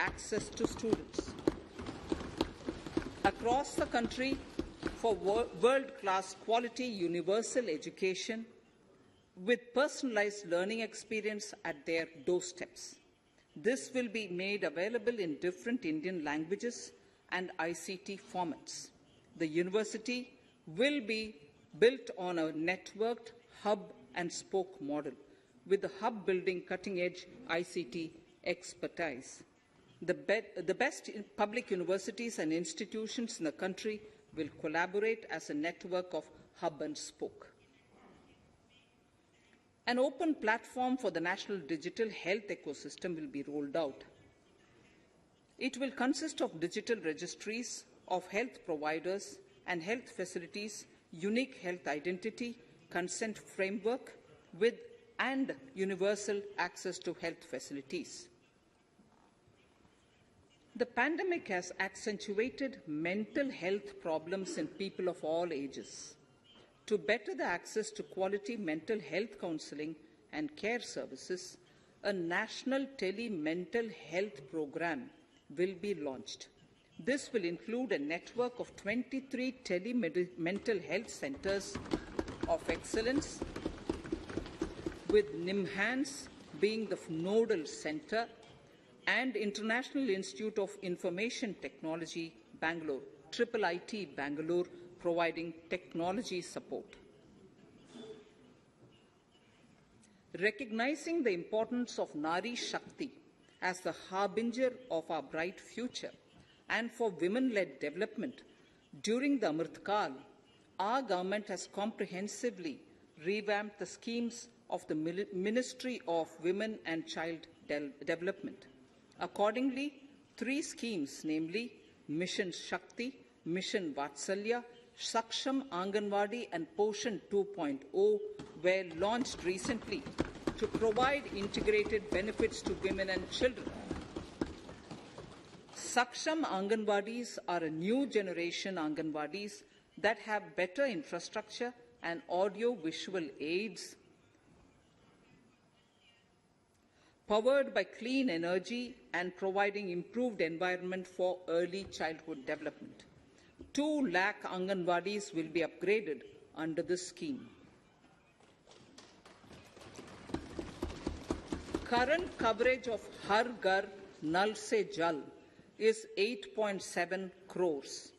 access to students. Across the country, for world-class quality universal education with personalized learning experience at their doorsteps. This will be made available in different Indian languages and ICT formats. The university will be built on a networked hub and spoke model, with the hub building cutting-edge ICT expertise. The best public universities and institutions in the country will collaborate as a network of hub and spoke. An open platform for the national digital health ecosystem will be rolled out. It will consist of digital registries of health providers and health facilities, unique health identity, consent framework, and universal access to health facilities. The pandemic has accentuated mental health problems in people of all ages. To better the access to quality mental health counselling and care services, a national tele-mental health program will be launched. This will include a network of 23 tele-mental health centres of excellence, with NIMHANS being the nodal centre, and International Institute of Information Technology, Bangalore, IIIT Bangalore, providing technology support. Recognizing the importance of Nari Shakti as the harbinger of our bright future and for women-led development, during the Amritkal, our government has comprehensively revamped the schemes of the Ministry of Women and Child Development. Accordingly, 3 schemes, namely Mission Shakti, Mission Vatsalya, Saksham Anganwadi and Poshan 2.0 were launched recently to provide integrated benefits to women and children. Saksham Anganwadis are a new generation Anganwadis that have better infrastructure and audio-visual aids, powered by clean energy and providing improved environment for early childhood development. 2 lakh Anganwadis will be upgraded under this scheme. Current coverage of Har Ghar Nal Se Jal is 8.7 crores.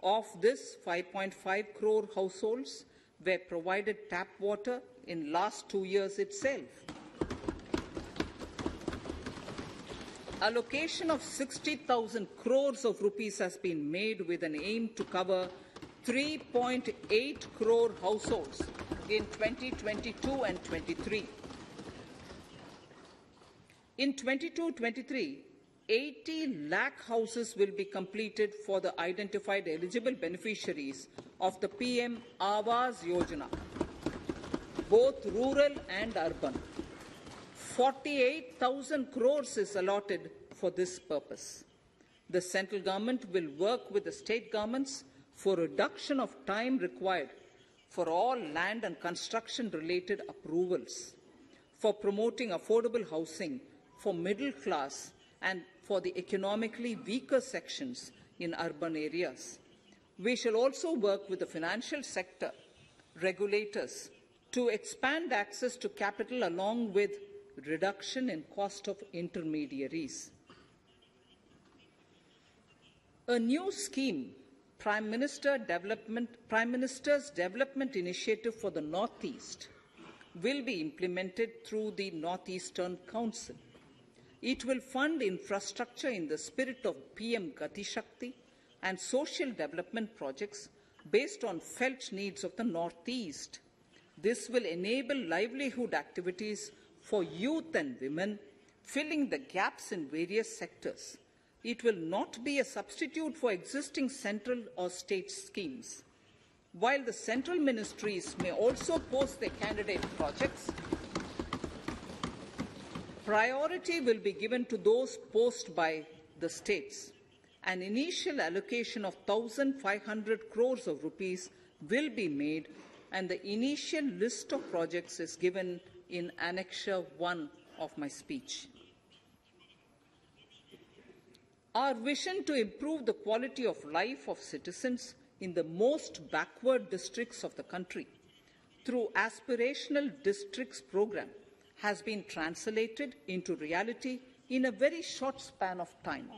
Of this, 5.5 crore households were provided tap water in last 2 years itself. Allocation of 60,000 crores of rupees has been made with an aim to cover 3.8 crore households in 2022 and 23. In 22-23, 80 lakh houses will be completed for the identified eligible beneficiaries of the PM Awas Yojana, both rural and urban. 48,000 crores is allotted for this purpose. The central government will work with the state governments for reduction of time required for all land and construction-related approvals, for promoting affordable housing for middle class and for the economically weaker sections in urban areas. We shall also work with the financial sector regulators to expand access to capital along with reduction in cost of intermediaries. A new scheme, Prime Minister's Development Initiative for the Northeast, will be implemented through the Northeastern Council. It will fund infrastructure in the spirit of PM Gati Shakti and social development projects based on felt needs of the Northeast. This will enable livelihood activities for youth and women, filling the gaps in various sectors. It will not be a substitute for existing central or state schemes. While the central ministries may also post their candidate projects, priority will be given to those posted by the states. An initial allocation of 1,500 crores of rupees will be made, and the initial list of projects is given in Annexure 1 of my speech. Our vision to improve the quality of life of citizens in the most backward districts of the country through Aspirational Districts program has been translated into reality in a very short span of time.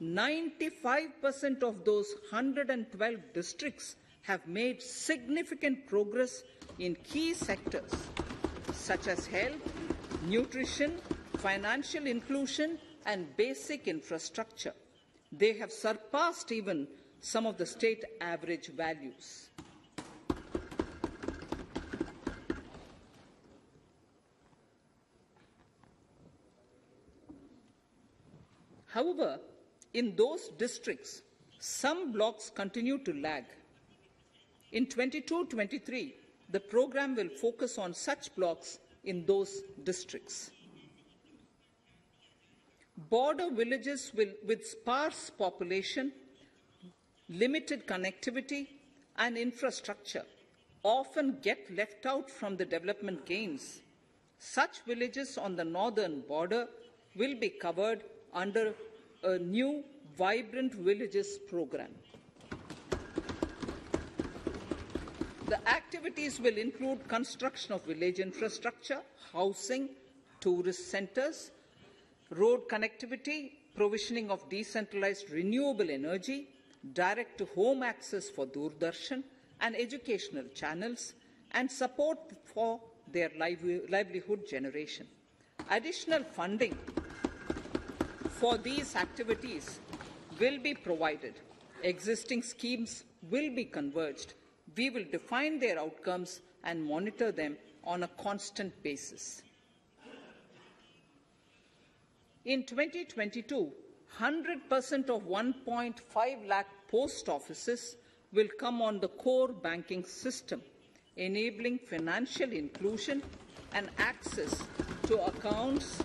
95% of those 112 districts have made significant progress in key sectors such as health, nutrition, financial inclusion, and basic infrastructure. They have surpassed even some of the state average values. However, in those districts, some blocks continue to lag. In 22-23, the program will focus on such blocks in those districts. Border villages with sparse population, limited connectivity, and infrastructure often get left out from the development gains. Such villages on the northern border will be covered under a new Vibrant Villages program. The activities will include construction of village infrastructure, housing, tourist centers, road connectivity, provisioning of decentralized renewable energy, direct-to-home access for Doordarshan and educational channels, and support for their livelihood generation. Additional funding for these activities will be provided. Existing schemes will be converged. We will define their outcomes and monitor them on a constant basis. In 2022, 100% of 1.5 lakh post offices will come on the core banking system, enabling financial inclusion and access to accounts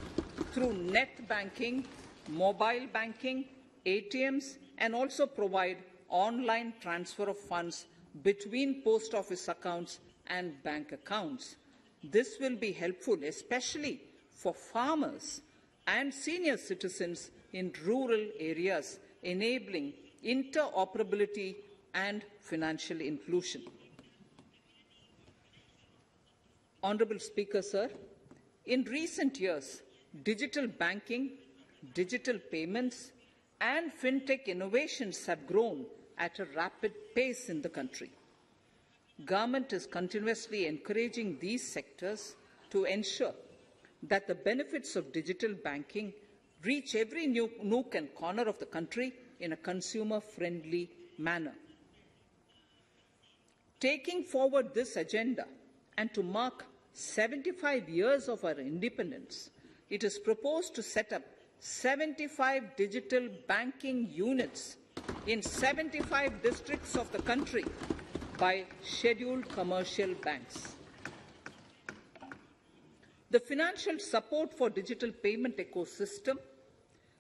through net banking, mobile banking, ATMs, and also provide online transfer of funds between post office accounts and bank accounts. This will be helpful, especially for farmers and senior citizens in rural areas, enabling interoperability and financial inclusion. Honourable Speaker, sir, in recent years, digital banking, digital payments, and fintech innovations have grown at a rapid pace in the country. Government is continuously encouraging these sectors to ensure that the benefits of digital banking reach every nook and corner of the country in a consumer-friendly manner. Taking forward this agenda and to mark 75 years of our independence, it is proposed to set up 75 digital banking units in 75 districts of the country by scheduled commercial banks. The financial support for digital payment ecosystem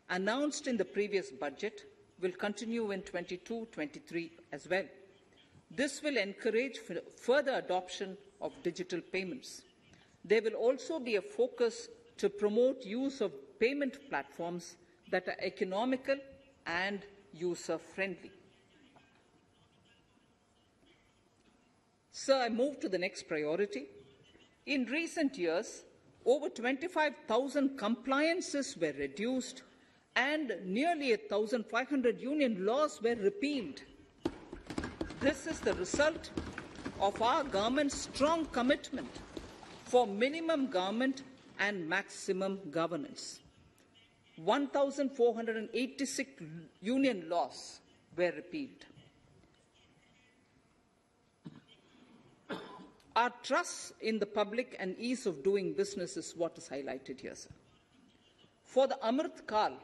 announced in the previous budget will continue in 22-23 as well. This will encourage further adoption of digital payments. There will also be a focus to promote use of payment platforms that are economical and user-friendly. Sir, I move to the next priority. In recent years, over 25,000 compliances were reduced and nearly 1,500 union laws were repealed. This is the result of our government's strong commitment for minimum government and maximum governance. 1,486 union laws were repealed. Our trust in the public and ease of doing business is what is highlighted here, sir. For the Amrit Kal,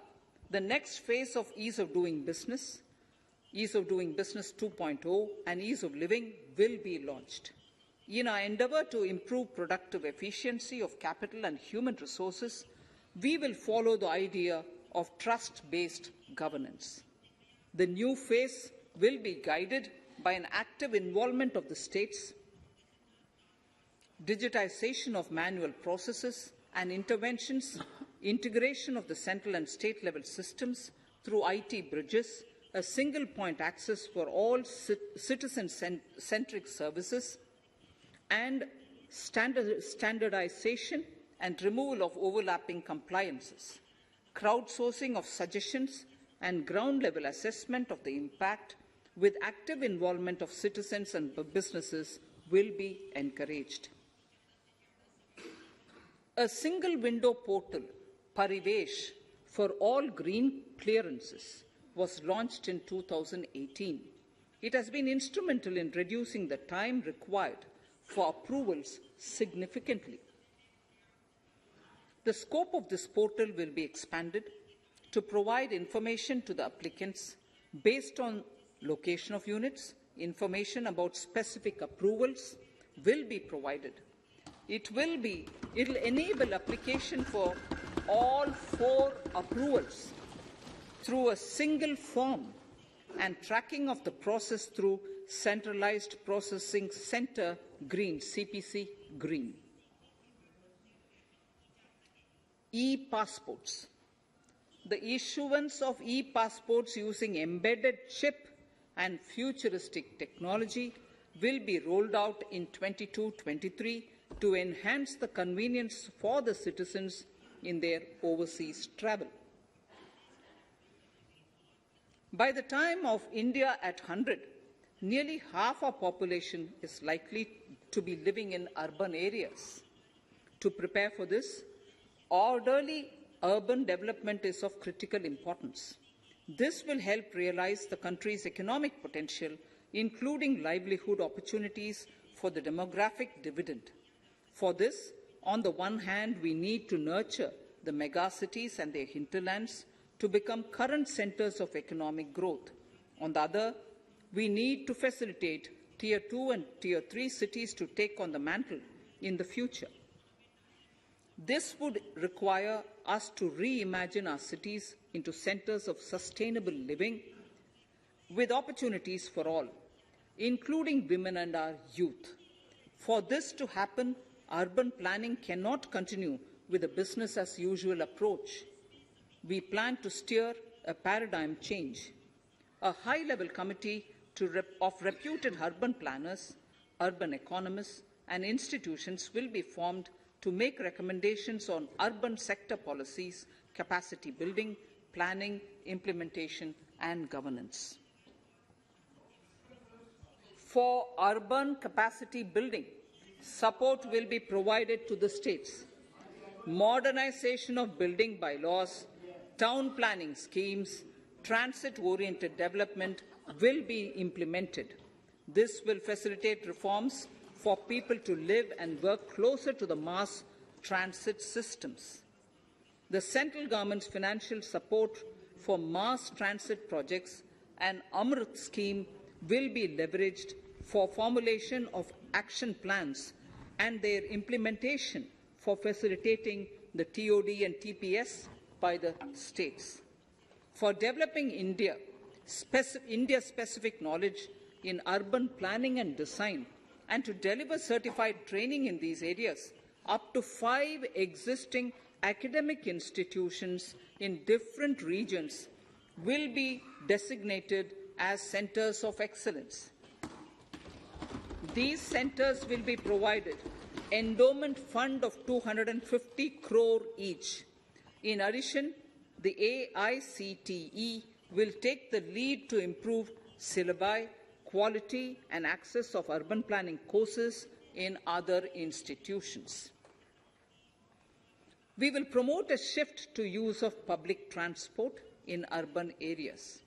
the next phase of ease of doing business 2.0 and ease of living will be launched. In our endeavour to improve productive efficiency of capital and human resources, we will follow the idea of trust-based governance. The new phase will be guided by an active involvement of the states, digitization of manual processes and interventions, integration of the central and state level systems, through IT bridges, a single point access for all citizen-centric services, and standardization and removal of overlapping compliances. Crowdsourcing of suggestions and ground-level assessment of the impact with active involvement of citizens and businesses will be encouraged. A single window portal, Parivesh, for all green clearances was launched in 2018. It has been instrumental in reducing the time required for approvals significantly. The scope of this portal will be expanded to provide information to the applicants based on location of units. Information about specific approvals will be provided. It will enable application for all 4 approvals through a single form and tracking of the process through Centralized Processing Center Green, CPC Green. E-passports. The issuance of e-passports using embedded chip and futuristic technology will be rolled out in 22-23 to enhance the convenience for the citizens in their overseas travel. By the time of India at 100, nearly half our population is likely to be living in urban areas. To prepare for this, orderly urban development is of critical importance. This will help realize the country's economic potential, including livelihood opportunities for the demographic dividend. For this, on the one hand, we need to nurture the megacities and their hinterlands to become current centers of economic growth. On the other, we need to facilitate Tier 2 and Tier 3 cities to take on the mantle in the future. This would require us to reimagine our cities into centers of sustainable living with opportunities for all, including women and our youth. For this to happen, urban planning cannot continue with a business-as-usual approach. We plan to steer a paradigm change. A high-level committee of reputed urban planners, urban economists, and institutions will be formed to make recommendations on urban sector policies, capacity building, planning, implementation, and governance. For urban capacity building, support will be provided to the states. Modernization of building bylaws, town planning schemes, transit-oriented development will be implemented. This will facilitate reforms for people to live and work closer to the mass transit systems. The central government's financial support for mass transit projects and Amrit scheme will be leveraged for formulation of action plans and their implementation for facilitating the TOD and TPS by the states. For developing India-specific knowledge in urban planning and design, and to deliver certified training in these areas, up to 5 existing academic institutions in different regions will be designated as centers of excellence. These centers will be provided endowment fund of 250 crore each. In addition, the AICTE will take the lead to improve syllabi, quality and access of urban planning courses in other institutions. We will promote a shift to use of public transport in urban areas.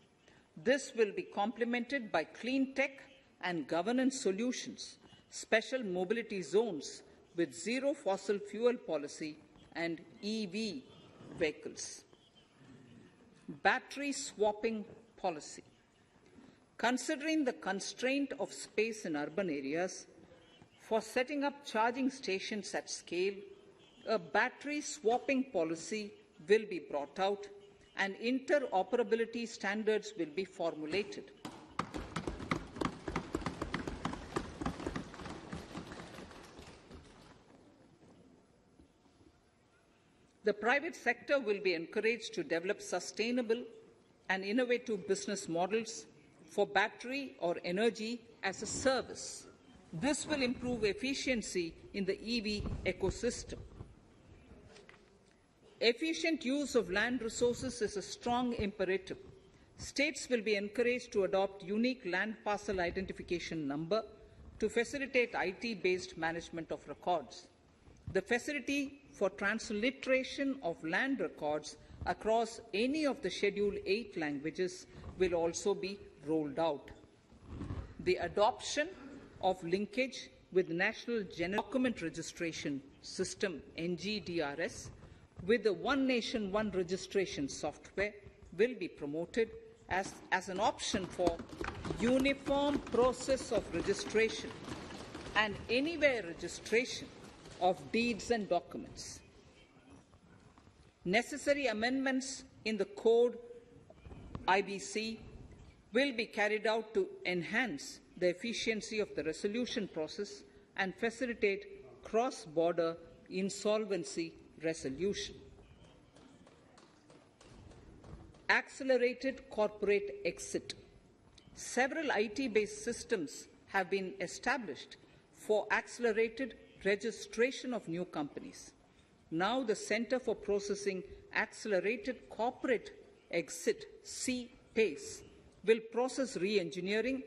This will be complemented by clean tech and governance solutions, special mobility zones with zero fossil fuel policy and EV vehicles. Battery swapping policy. Considering the constraint of space in urban areas, for setting up charging stations at scale, a battery swapping policy will be brought out and interoperability standards will be formulated. The private sector will be encouraged to develop sustainable and innovative business models for battery or energy as a service. This will improve efficiency in the EV ecosystem. Efficient use of land resources is a strong imperative. States will be encouraged to adopt unique land parcel identification number to facilitate IT-based management of records. The facility for transliteration of land records across any of the Schedule 8 languages will also be rolled out. The adoption of linkage with National General Document Registration System (NGDRS) with the One Nation, One Registration software will be promoted as an option for uniform process of registration and anywhere registration of deeds and documents. Necessary amendments in the code IBC will be carried out to enhance the efficiency of the resolution process and facilitate cross-border insolvency resolution. Accelerated corporate exit. Several IT-based systems have been established for accelerated registration of new companies. Now the Center for Processing Accelerated Corporate Exit, CPACE, will process re-engineering,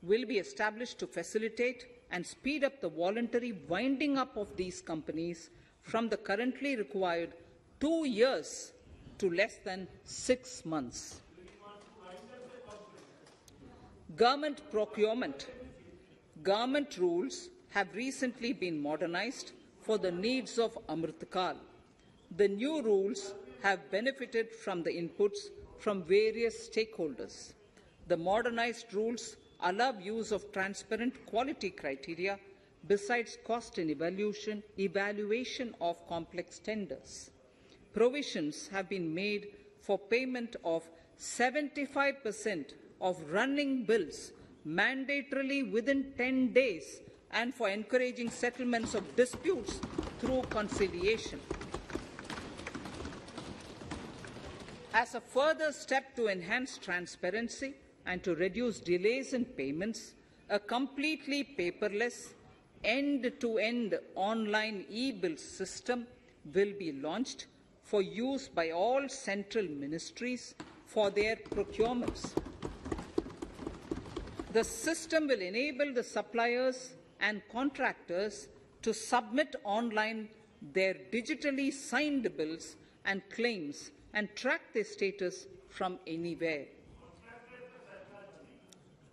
will be established to facilitate and speed up the voluntary winding up of these companies from the currently required 2 years to less than 6 months. Government procurement. Government rules have recently been modernized for the needs of Amritkal. The new rules have benefited from the inputs from various stakeholders. The modernized rules allow use of transparent quality criteria besides cost and evaluation of complex tenders. Provisions have been made for payment of 75% of running bills mandatorily within 10 days and for encouraging settlements of disputes through conciliation. As a further step to enhance transparency and to reduce delays in payments, a completely paperless, end-to-end online e-bill system will be launched for use by all central ministries for their procurements. The system will enable the suppliers and contractors to submit online their digitally signed bills and claims and track their status from anywhere.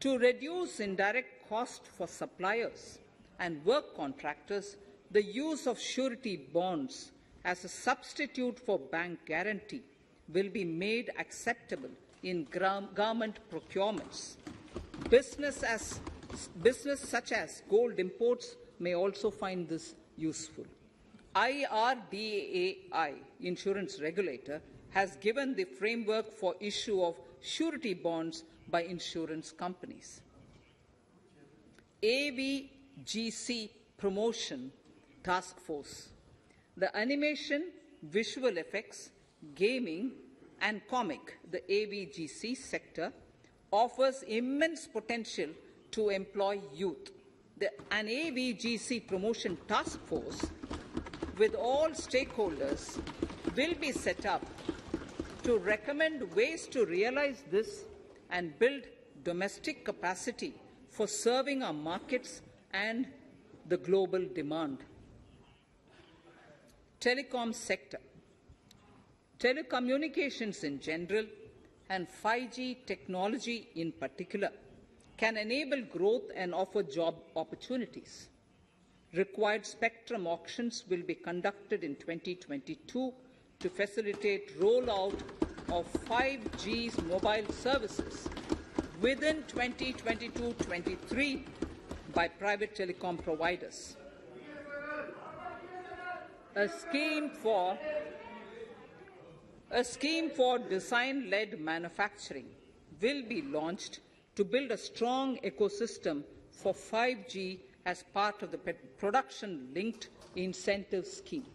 To reduce indirect cost for suppliers and work contractors, the use of surety bonds as a substitute for bank guarantee will be made acceptable in government procurements. Business such as gold imports may also find this useful. IRDAI, insurance regulator, has given the framework for issue of surety bonds by insurance companies. AVGC Promotion Task Force. The animation, visual effects, gaming and comic, the AVGC sector, offers immense potential to employ youth. An AVGC Promotion Task Force with all stakeholders will be set up to recommend ways to realize this and build domestic capacity for serving our markets and the global demand. Telecom sector. Telecommunications in general and 5G technology in particular can enable growth and offer job opportunities. Required spectrum auctions will be conducted in 2022 to facilitate rollout of 5G's mobile services within 2022-23 by private telecom providers. A scheme for design-led manufacturing will be launched to build a strong ecosystem for 5G as part of the production-linked incentive scheme.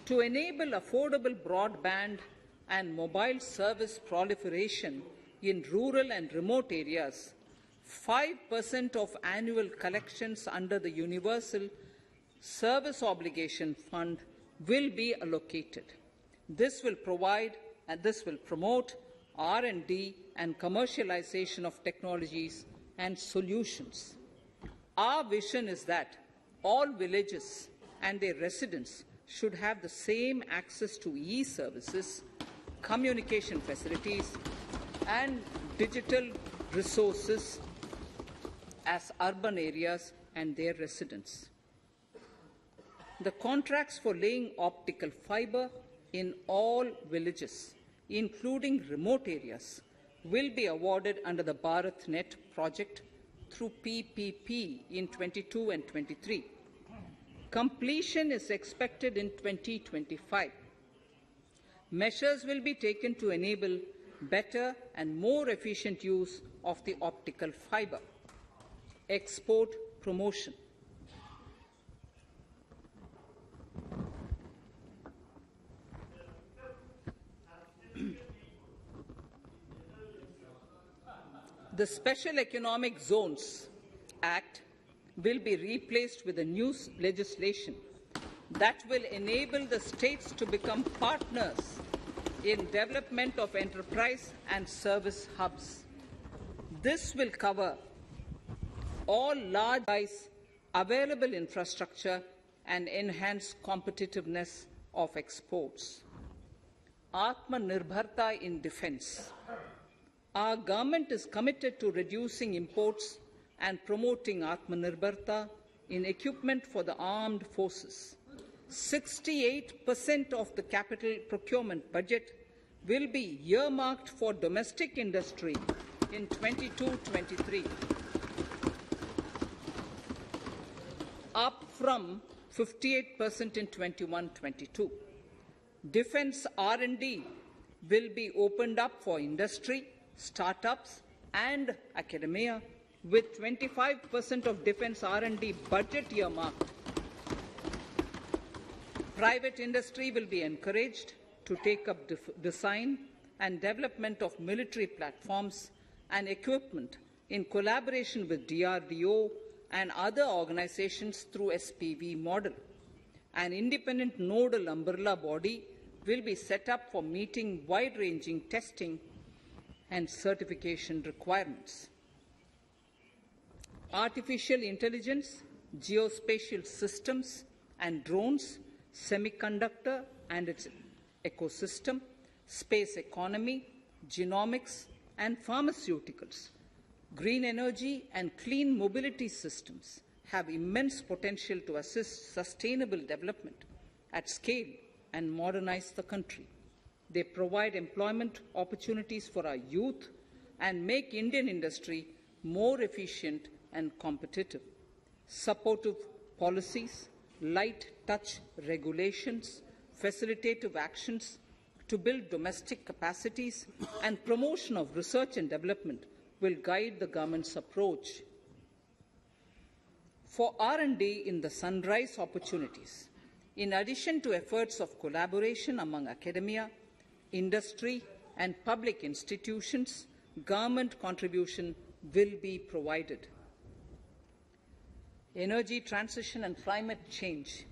To enable affordable broadband and mobile service proliferation in rural and remote areas, 5% of annual collections under the Universal Service Obligation Fund will be allocated. This will promote R&D and commercialization of technologies and solutions. Our vision is that all villages and their residents should have the same access to e-services, communication facilities, and digital resources as urban areas and their residents. The contracts for laying optical fiber in all villages, including remote areas, will be awarded under the BharatNet project through PPP in 22 and 23. Completion is expected in 2025. Measures will be taken to enable better and more efficient use of the optical fiber. Export promotion. The Special Economic Zones Act will be replaced with a new legislation that will enable the states to become partners in development of enterprise and service hubs. This will cover all large-size available infrastructure and enhance competitiveness of exports. Atmanirbharta in defense. Our government is committed to reducing imports and promoting Atmanirbharta in equipment for the armed forces. 68% of the capital procurement budget will be earmarked for domestic industry in 22-23, up from 58% in 21-22. Defense R&D will be opened up for industry, startups and academia, with 25% of defense R&D budget earmarked. Private industry will be encouraged to take up design and development of military platforms and equipment in collaboration with DRDO and other organizations through SPV model. An independent nodal umbrella body will be set up for meeting wide-ranging testing and certification requirements. Artificial intelligence, geospatial systems and drones, semiconductor and its ecosystem, space economy, genomics and pharmaceuticals, green energy and clean mobility systems have immense potential to assist sustainable development at scale and modernize the country. They provide employment opportunities for our youth and make Indian industry more efficient and competitive. Supportive policies, light touch regulations, facilitative actions to build domestic capacities and promotion of research and development will guide the government's approach. For R&D in the sunrise opportunities, in addition to efforts of collaboration among academia, industry and public institutions, government contribution will be provided. Energy transition and climate change.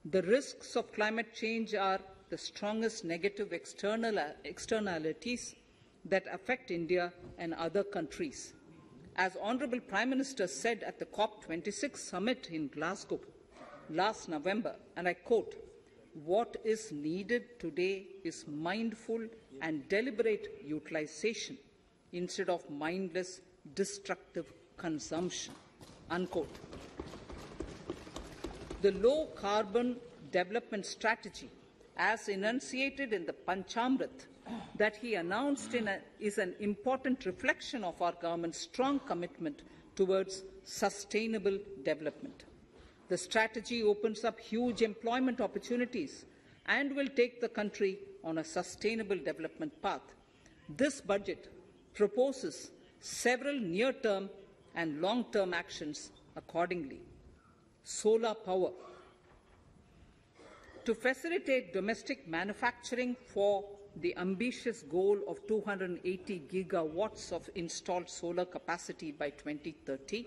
The risks of climate change are the strongest negative externalities that affect India and other countries. As Honourable Prime Minister said at the COP26 summit in Glasgow last November, and I quote, "What is needed today is mindful and deliberate utilization instead of mindless, destructive consumption," unquote. The low-carbon development strategy, as enunciated in the Panchamrit that he announced is an important reflection of our government's strong commitment towards sustainable development. The strategy opens up huge employment opportunities and will take the country on a sustainable development path. This budget proposes several near-term and long-term actions accordingly. Solar power. To facilitate domestic manufacturing for the ambitious goal of 280 gigawatts of installed solar capacity by 2030,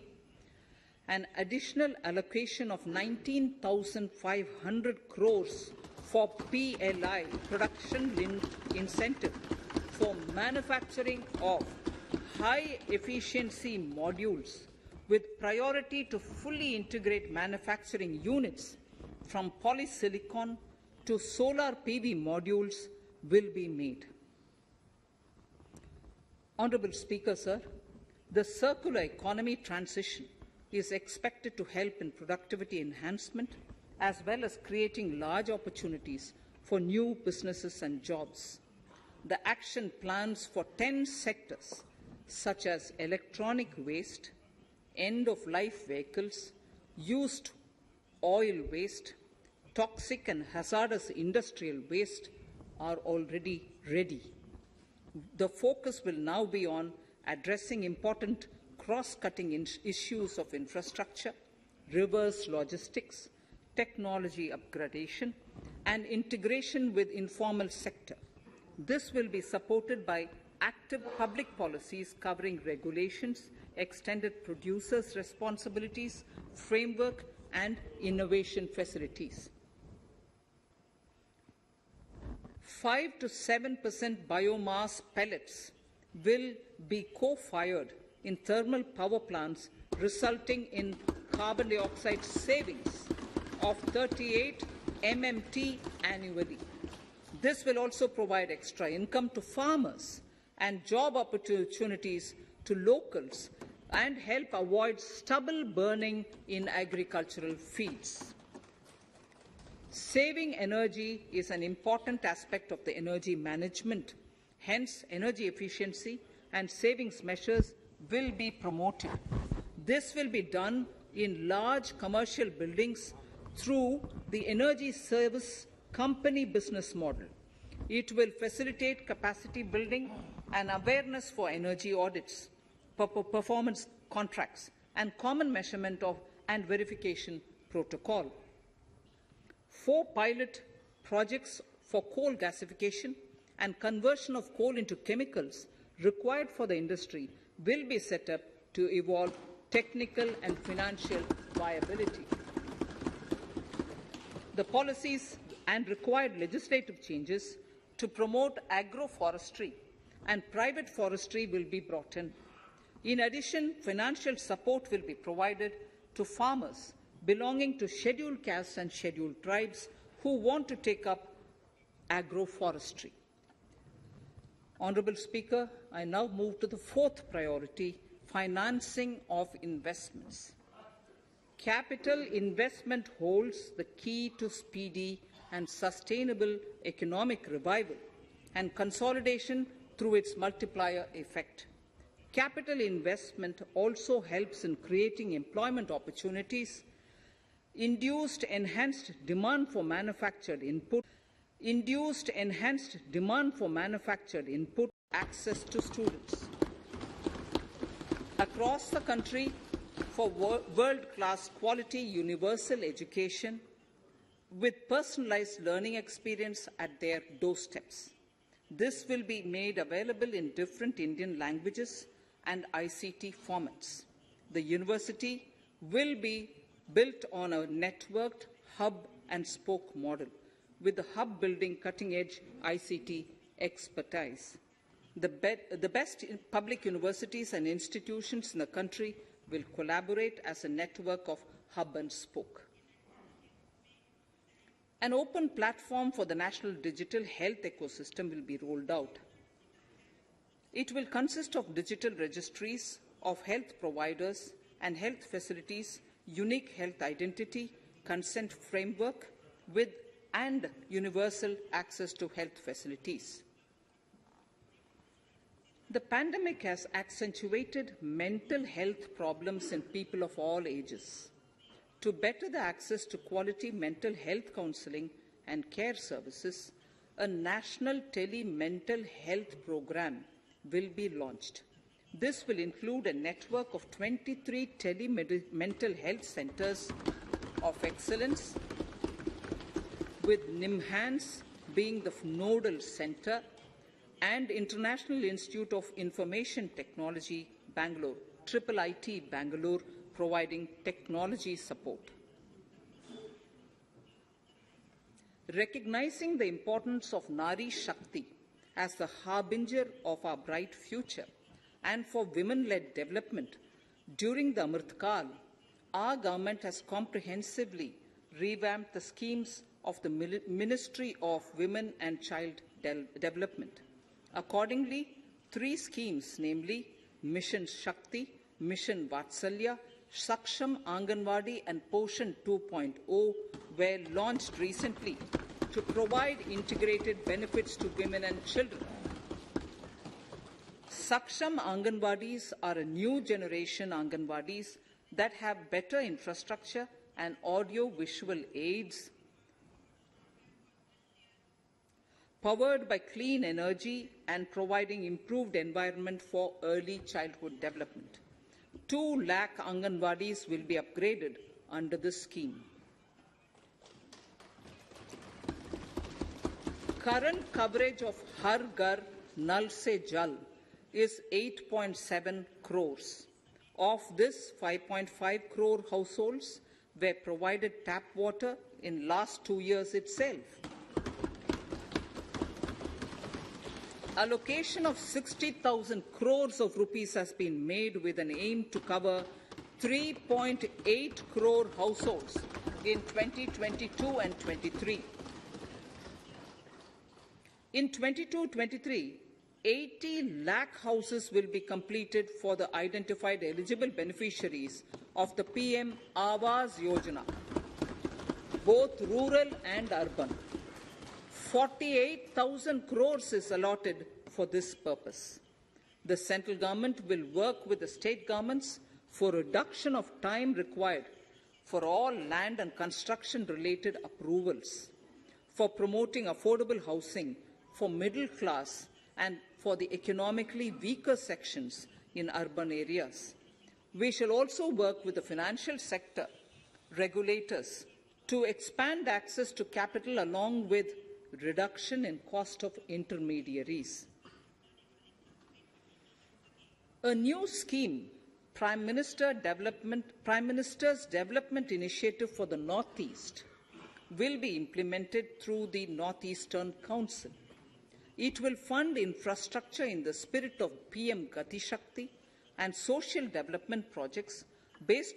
an additional allocation of 19,500 crores for PLI, production-linked incentive, for manufacturing of high-efficiency modules with priority to fully integrate manufacturing units from polysilicon to solar PV modules will be made. Honourable Speaker, sir, the circular economy transition is expected to help in productivity enhancement as well as creating large opportunities for new businesses and jobs. The action plans for 10 sectors such as electronic waste, end-of-life vehicles, used oil waste, toxic and hazardous industrial waste are already ready. The focus will now be on addressing important cross-cutting issues of infrastructure, reverse logistics, technology upgradation, and integration with informal sector. This will be supported by active public policies covering regulations, extended producers' responsibilities, framework, and innovation facilities. 5 to 7% biomass pellets will be co-fired in thermal power plants, resulting in carbon dioxide savings of 38 MMT annually. This will also provide extra income to farmers and job opportunities to locals and help avoid stubble burning in agricultural fields. Saving energy is an important aspect of the energy management. Hence, energy efficiency and savings measures will be promoted. This will be done in large commercial buildings through the energy service company business model. It will facilitate capacity building and awareness for energy audits, performance contracts, and common measurement of and verification protocol. 4 pilot projects for coal gasification and conversion of coal into chemicals required for the industry will be set up to evolve technical and financial viability. The policies and required legislative changes to promote agroforestry and private forestry will be brought in. In addition, financial support will be provided to farmers belonging to scheduled castes and scheduled tribes who want to take up agroforestry. Honourable Speaker, I now move to the 4th priority, financing of investments. Capital investment holds the key to speedy and sustainable economic revival and consolidation through its multiplier effect. Capital investment also helps in creating employment opportunities, induced enhanced demand for manufactured input, access to students. Across the country, for world-class quality universal education with personalized learning experience at their doorsteps. This will be made available in different Indian languages and ICT formats. The university will be built on a networked hub and spoke model, with the hub building cutting-edge ICT expertise. The best public universities and institutions in the country will collaborate as a network of hub and spoke. An open platform for the national digital health ecosystem will be rolled out. It will consist of digital registries of health providers and health facilities, unique health identity, consent framework, and universal access to health facilities. The pandemic has accentuated mental health problems in people of all ages. To better the access to quality mental health counselling and care services, a national tele-mental health program will be launched. This will include a network of 23 tele-mental health centres of excellence with NIMHANS being the nodal center and International Institute of Information Technology, Bangalore, IIIT Bangalore, providing technology support. Recognizing the importance of Nari Shakti as the harbinger of our bright future and for women-led development, during the Amrit Kal, our government has comprehensively revamped the schemes of the Ministry of Women and Child Development. Accordingly, 3 schemes, namely Mission Shakti, Mission Vatsalya, Saksham Anganwadi and Poshan 2.0 were launched recently to provide integrated benefits to women and children. Saksham Anganwadis are a new generation Anganwadis that have better infrastructure and audio-visual aids, powered by clean energy and providing improved environment for early childhood development. 2 lakh Anganwadis will be upgraded under this scheme. Current coverage of Har Ghar Nal Se Jal is 8.7 crores. Of this, 5.5 crore households were provided tap water in last 2 years itself. Allocation of 60,000 crores of rupees has been made with an aim to cover 3.8 crore households in 2022 and 23. In 22-23, 80 lakh houses will be completed for the identified eligible beneficiaries of the PM Awas Yojana, both rural and urban. 48,000 crores is allotted for this purpose. The central government will work with the state governments for reduction of time required for all land and construction-related approvals, for promoting affordable housing for middle class and for the economically weaker sections in urban areas. We shall also work with the financial sector regulators to expand access to capital along with reduction in cost of intermediaries. A new scheme, Prime Minister's Development Initiative for the Northeast, will be implemented through the Northeastern Council. It will fund infrastructure in the spirit of PM Gati Shakti and social development projects based